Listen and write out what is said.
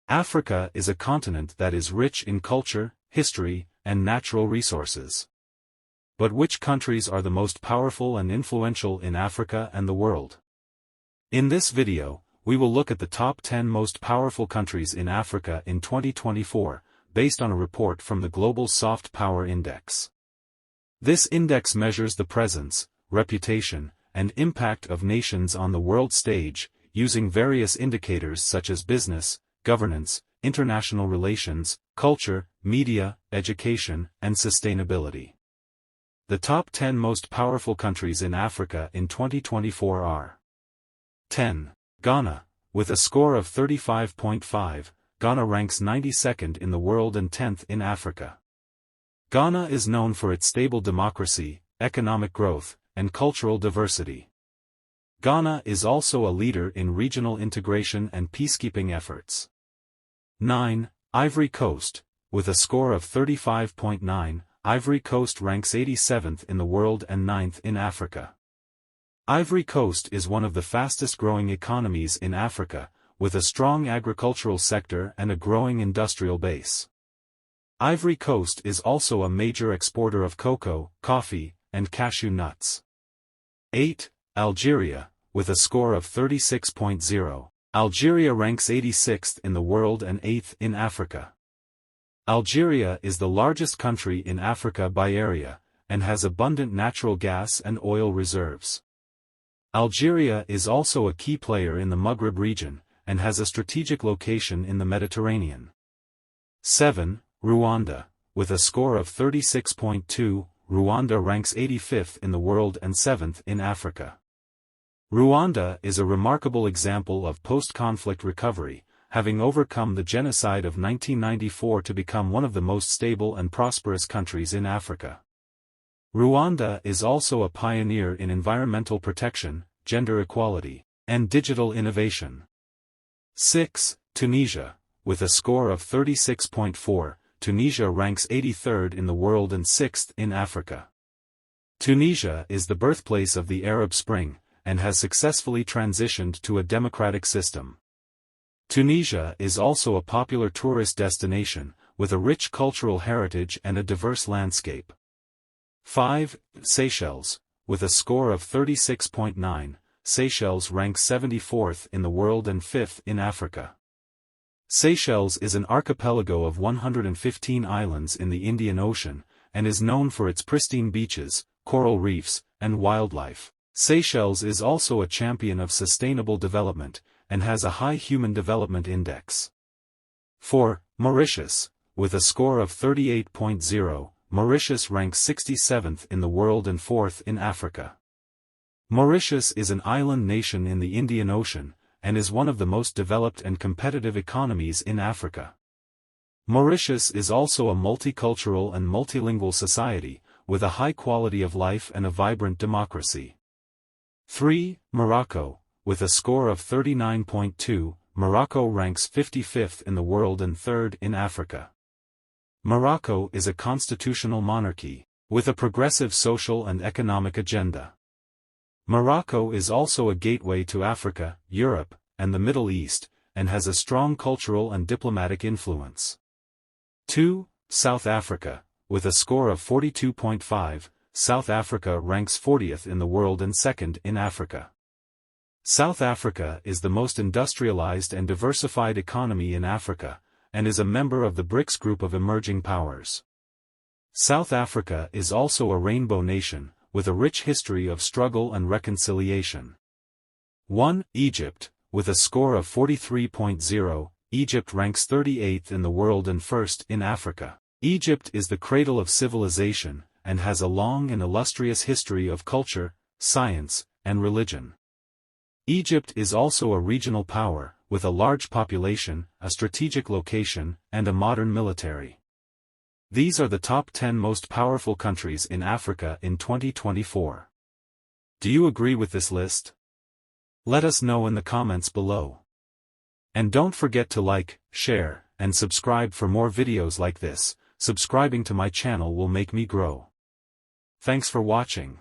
Africa is a continent that is rich in culture, history, and natural resources. But which countries are the most powerful and influential in Africa and the world? In this video, we will look at the top 10 most powerful countries in Africa in 2024, based on a report from the Global Soft Power Index. This index measures the presence, reputation, and impact of nations on the world stage, using various indicators such as business, governance, international relations, culture, media, education, and sustainability. The top 10 most powerful countries in Africa in 2024 are: 10. Ghana. With a score of 35.5, Ghana ranks 92nd in the world and 10th in Africa. Ghana is known for its stable democracy, economic growth, and cultural diversity. Ghana is also a leader in regional integration and peacekeeping efforts. 9. Ivory Coast. With a score of 35.9, Ivory Coast ranks 87th in the world and 9th in Africa. Ivory Coast is one of the fastest-growing economies in Africa, with a strong agricultural sector and a growing industrial base. Ivory Coast is also a major exporter of cocoa, coffee, and cashew nuts. 8. Algeria. With a score of 36.0, Algeria ranks 86th in the world and 8th in Africa. Algeria is the largest country in Africa by area, and has abundant natural gas and oil reserves. Algeria is also a key player in the Maghreb region, and has a strategic location in the Mediterranean. 7. Rwanda. With a score of 36.2, Rwanda ranks 85th in the world and 7th in Africa. Rwanda is a remarkable example of post-conflict recovery, having overcome the genocide of 1994 to become one of the most stable and prosperous countries in Africa. Rwanda is also a pioneer in environmental protection, gender equality, and digital innovation. 6. Tunisia. With a score of 36.4, Tunisia ranks 83rd in the world and 6th in Africa. Tunisia is the birthplace of the Arab Spring, and has successfully transitioned to a democratic system. Tunisia is also a popular tourist destination, with a rich cultural heritage and a diverse landscape. 5. Seychelles. With a score of 36.9, Seychelles ranks 74th in the world and 5th in Africa. Seychelles is an archipelago of 115 islands in the Indian Ocean, and is known for its pristine beaches, coral reefs, and wildlife. Seychelles is also a champion of sustainable development, and has a high Human Development Index. 4. Mauritius. With a score of 38.0, Mauritius ranks 67th in the world and 4th in Africa. Mauritius is an island nation in the Indian Ocean, and is one of the most developed and competitive economies in Africa. Mauritius is also a multicultural and multilingual society, with a high quality of life and a vibrant democracy. 3. Morocco. With a score of 39.2, Morocco ranks 55th in the world and 3rd in Africa. Morocco is a constitutional monarchy, with a progressive social and economic agenda. Morocco is also a gateway to Africa, Europe, and the Middle East, and has a strong cultural and diplomatic influence. 2. South Africa. With a score of 42.5, South Africa ranks 40th in the world and 2nd in Africa. South Africa is the most industrialized and diversified economy in Africa, and is a member of the BRICS group of emerging powers. South Africa is also a rainbow nation, with a rich history of struggle and reconciliation. 1. Egypt. With a score of 43.0, Egypt ranks 38th in the world and 1st in Africa. Egypt is the cradle of civilization, and has a long and illustrious history of culture, science, and religion. Egypt is also a regional power, with a large population, a strategic location, and a modern military. These are the top 10 most powerful countries in Africa in 2024. Do you agree with this list? Let us know in the comments below. And don't forget to like, share, and subscribe for more videos like this. Subscribing to my channel will make me grow. Thanks for watching.